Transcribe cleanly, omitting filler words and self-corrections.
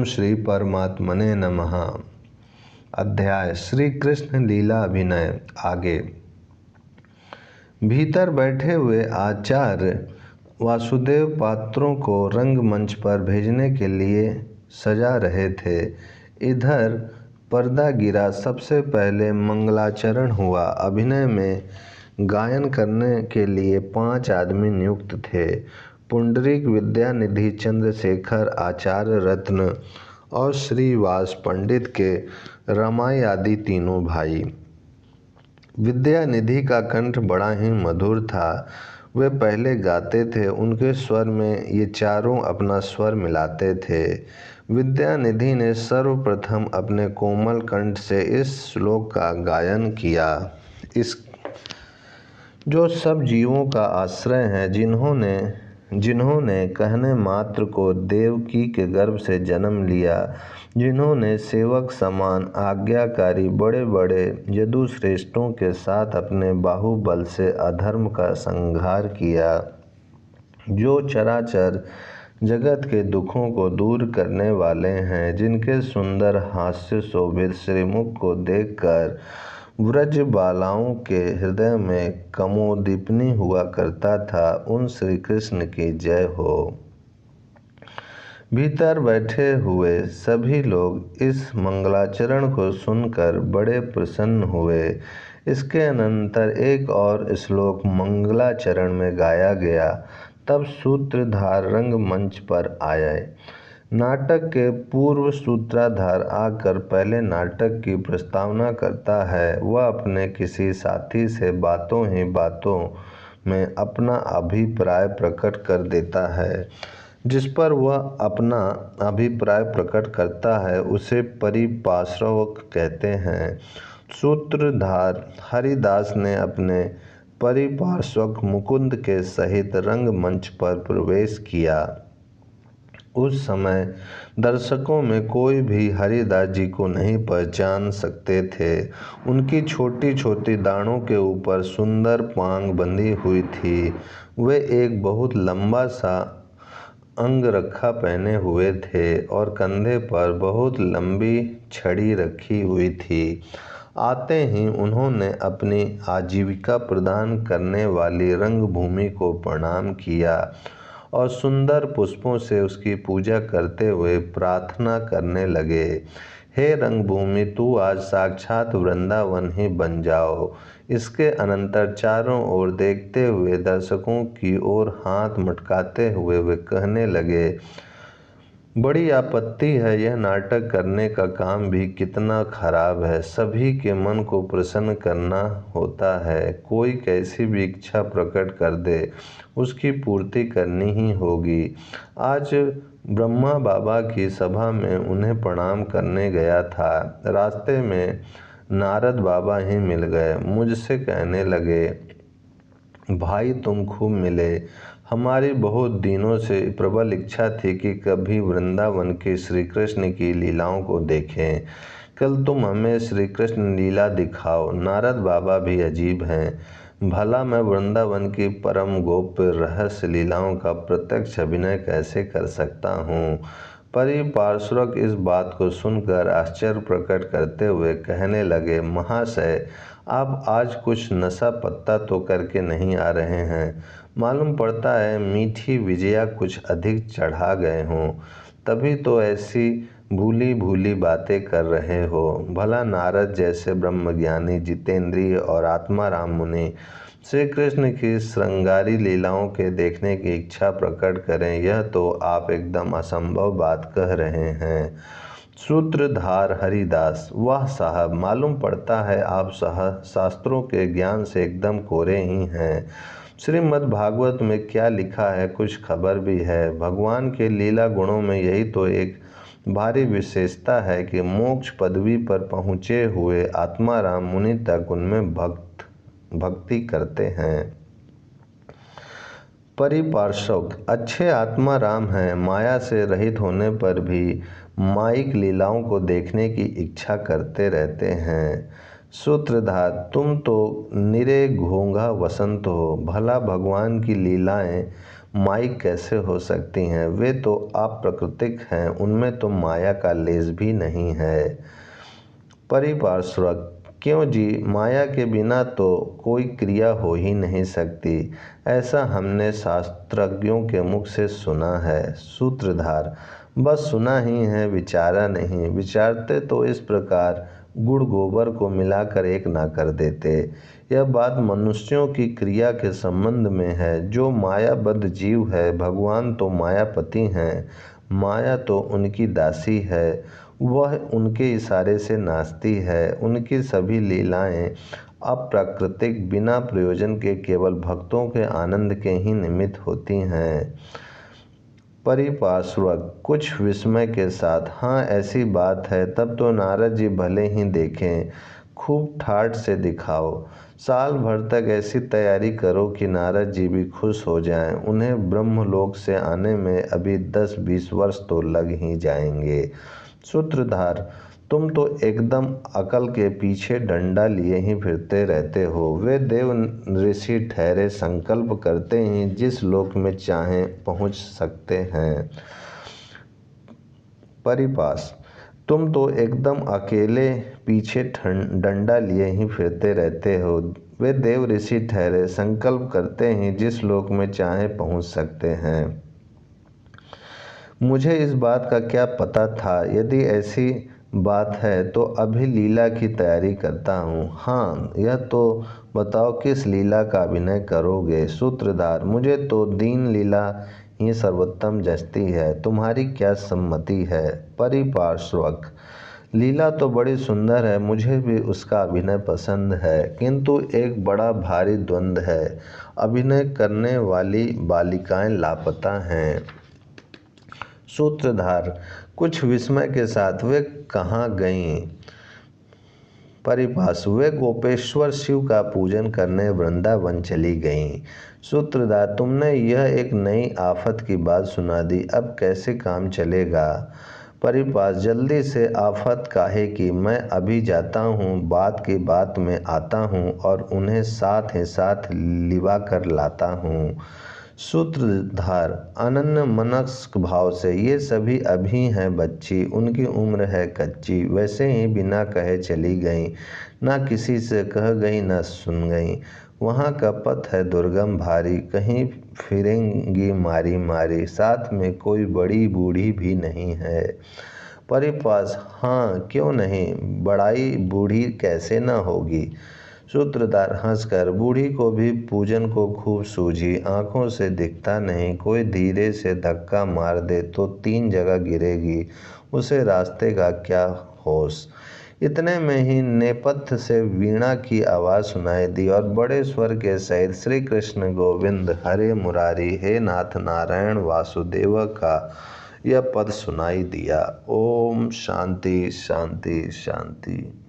श्री परमात्मने नमः। अध्याय श्री कृष्ण लीला अभिनय। आगे। भीतर बैठे हुए आचार्य वासुदेव पात्रों को रंगमंच पर भेजने के लिए सजा रहे थे। इधर पर्दा गिरा। सबसे पहले मंगलाचरण हुआ। अभिनय में गायन करने के लिए 5 आदमी नियुक्त थे। पुंडरीक, विद्यानिधि, चंद्रशेखर, आचार्य रत्न और श्रीवास पंडित के रमाई आदि तीनों भाई। विद्यानिधि का कंठ बड़ा ही मधुर था। वे पहले गाते थे। उनके स्वर में ये चारों अपना स्वर मिलाते थे। विद्यानिधि ने सर्वप्रथम अपने कोमल कंठ से इस श्लोक का गायन किया। जो सब जीवों का आश्रय है, जिन्होंने कहने मात्र को देवकी के गर्भ से जन्म लिया, जिन्होंने सेवक समान आज्ञाकारी बड़े बड़े यदुश्रेष्ठों के साथ अपने बाहुबल से अधर्म का संहार किया, जो चराचर जगत के दुखों को दूर करने वाले हैं, जिनके सुंदर हास्य शोभित श्रीमुख को देखकर व्रज बालाओं के हृदय में कमोदीपनी हुआ करता था, उन श्री कृष्ण की जय हो। भीतर बैठे हुए सभी लोग इस मंगलाचरण को सुनकर बड़े प्रसन्न हुए। इसके अनंतर एक और श्लोक मंगलाचरण में गाया गया। तब सूत्रधार रंगमंच पर आए। नाटक के पूर्व सूत्रधार आकर पहले नाटक की प्रस्तावना करता है। वह अपने किसी साथी से बातों ही बातों में अपना अभिप्राय प्रकट कर देता है। जिस पर वह अपना अभिप्राय प्रकट करता है उसे परिपार्श्वक कहते हैं। सूत्रधार हरिदास ने अपने परिपार्श्वक मुकुंद के सहित रंगमंच पर प्रवेश किया। उस समय दर्शकों में कोई भी हरिदास जी को नहीं पहचान सकते थे। उनकी छोटी छोटी दाढ़ों के ऊपर सुंदर पांग बंधी हुई थी। वे एक बहुत लंबा सा अंगरखा पहने हुए थे और कंधे पर बहुत लंबी छड़ी रखी हुई थी। आते ही उन्होंने अपनी आजीविका प्रदान करने वाली रंगभूमि को प्रणाम किया और सुंदर पुष्पों से उसकी पूजा करते हुए प्रार्थना करने लगे। हे रंगभूमि, तू आज साक्षात वृंदावन ही बन जाओ। इसके अनंतर चारों ओर देखते हुए दर्शकों की ओर हाथ मटकाते हुए वे कहने लगे, बड़ी आपत्ति है, यह नाटक करने का काम भी कितना खराब है। सभी के मन को प्रसन्न करना होता है। कोई कैसी भी इच्छा प्रकट कर दे, उसकी पूर्ति करनी ही होगी। आज ब्रह्मा बाबा की सभा में उन्हें प्रणाम करने गया था। रास्ते में नारद बाबा ही मिल गए। मुझसे कहने लगे, भाई तुम खूब मिले। हमारी बहुत दिनों से प्रबल इच्छा थी कि कभी वृंदावन के श्री कृष्ण की लीलाओं को देखें। कल तुम हमें श्री कृष्ण लीला दिखाओ। नारद बाबा भी अजीब हैं। भला मैं वृंदावन की परम गोप्य रहस्य लीलाओं का प्रत्यक्ष अभिनय कैसे कर सकता हूँ। परिपार्श्वक इस बात को सुनकर आश्चर्य प्रकट करते हुए कहने लगे, महाशय, आप आज कुछ नशा पत्ता तो करके नहीं आ रहे हैं। मालूम पड़ता है मीठी विजया कुछ अधिक चढ़ा गए हों, तभी तो ऐसी भूली भूली बातें कर रहे हो। भला नारद जैसे ब्रह्मज्ञानी, जितेंद्रिय और आत्माराम मुनि श्री कृष्ण की श्रृंगारी लीलाओं के देखने की इच्छा प्रकट करें, यह तो आप एकदम असंभव बात कह रहे हैं। सूत्रधार हरिदास, वाह साहब, मालूम पड़ता है आप शास्त्रों के ज्ञान से एकदम कोरे ही हैं। श्रीमद् भागवत में क्या लिखा है कुछ खबर भी है। भगवान के लीला गुणों में यही तो एक भारी विशेषता है कि मोक्ष पदवी पर पहुँचे हुए आत्माराम मुनि तक उनमें भक्ति करते हैं। परिपार्श्वक, अच्छे आत्माराम हैं। माया से रहित होने पर भी माइक लीलाओं को देखने की इच्छा करते रहते हैं। सूत्रधार, तुम तो निरे घोंघा वसंत हो। भला भगवान की लीलाएं माई कैसे हो सकती हैं, वे तो अप्राकृतिक हैं, उनमें तो माया का लेस भी नहीं है। परिपार्श्वक: क्यों जी, माया के बिना तो कोई क्रिया हो ही नहीं सकती, ऐसा हमने शास्त्रज्ञों के मुख से सुना है। सूत्रधार: बस सुना ही है, विचारा नहीं। विचारते तो इस प्रकार गुड़ गोबर को मिलाकर एक ना कर देते। यह बात मनुष्यों की क्रिया के संबंध में है। जो मायाबद्ध जीव है, भगवान तो मायापति हैं, माया तो उनकी दासी है, वह उनके इशारे से नाचती है। उनकी सभी लीलाएं अप्राकृतिक, बिना प्रयोजन के, केवल भक्तों के आनंद के ही निमित्त होती हैं। परिपार्श्वक: कुछ विस्मय के साथ, हाँ ऐसी बात है, तब तो नारद जी भले ही देखें, खूब ठाठ से दिखाओ। साल भर तक ऐसी तैयारी करो कि नारद जी भी खुश हो जाएं। उन्हें ब्रह्मलोक से आने में अभी 10-20 वर्ष तो लग ही जाएंगे। सूत्रधार: तुम तो एकदम अकल के पीछे डंडा लिए ही फिरते रहते हो। वे देव ऋषि ठहरे, संकल्प करते ही जिस लोक में चाहें पहुँच सकते हैं। परिपास: तुम तो एकदम अकेले पीछे डंडा लिए ही फिरते रहते हो। वे देव ऋषि ठहरे, संकल्प करते ही जिस लोक में चाहे पहुँच सकते हैं। मुझे इस बात का क्या पता था, यदि ऐसी बात है तो अभी लीला की तैयारी करता हूँ। हाँ, यह तो बताओ किस लीला का अभिनय करोगे। सूत्रधार: मुझे तो दीन लीला ही सर्वोत्तम जचती है, तुम्हारी क्या सम्मति है। परिपार्श्वक: लीला तो बड़ी सुंदर है, मुझे भी उसका अभिनय पसंद है, किंतु एक बड़ा भारी द्वंद्व है। अभिनय करने वाली बालिकाएं लापता हैं। सूत्रधार: कुछ विस्मय के साथ, वे कहाँ गईं। परिभाष: वे गोपेश्वर शिव का पूजन करने वृंदावन चली गईं। सूत्रधार: तुमने यह एक नई आफत की बात सुना दी, अब कैसे काम चलेगा। परिपास: जल्दी से आफत काहे की, मैं अभी जाता हूँ, बात की बात में आता हूँ और उन्हें साथ ही साथ लिवा कर लाता हूँ। सूत्रधार अनन्य मनस्क भाव से: ये सभी अभी हैं बच्ची, उनकी उम्र है कच्ची, वैसे ही बिना कहे चली गईं, ना किसी से कह गई ना सुन गई। वहाँ का पथ है दुर्गम भारी, कहीं फिरेंगी मारी मारी, साथ में कोई बड़ी बूढ़ी भी नहीं है। परिपास: हाँ क्यों नहीं, बड़ाई बूढ़ी कैसे न होगी। सूत्रधार हंसकर: बूढ़ी को भी पूजन को खूब सूझी, आंखों से दिखता नहीं, कोई धीरे से धक्का मार दे तो 3 जगह गिरेगी, उसे रास्ते का क्या होश। इतने में ही नेपथ्य से वीणा की आवाज़ सुनाई दी और बड़े स्वर के सहित श्री कृष्ण गोविंद हरे मुरारी हे नाथ नारायण वासुदेव का यह पद सुनाई दिया। ओम शांति शांति शांति।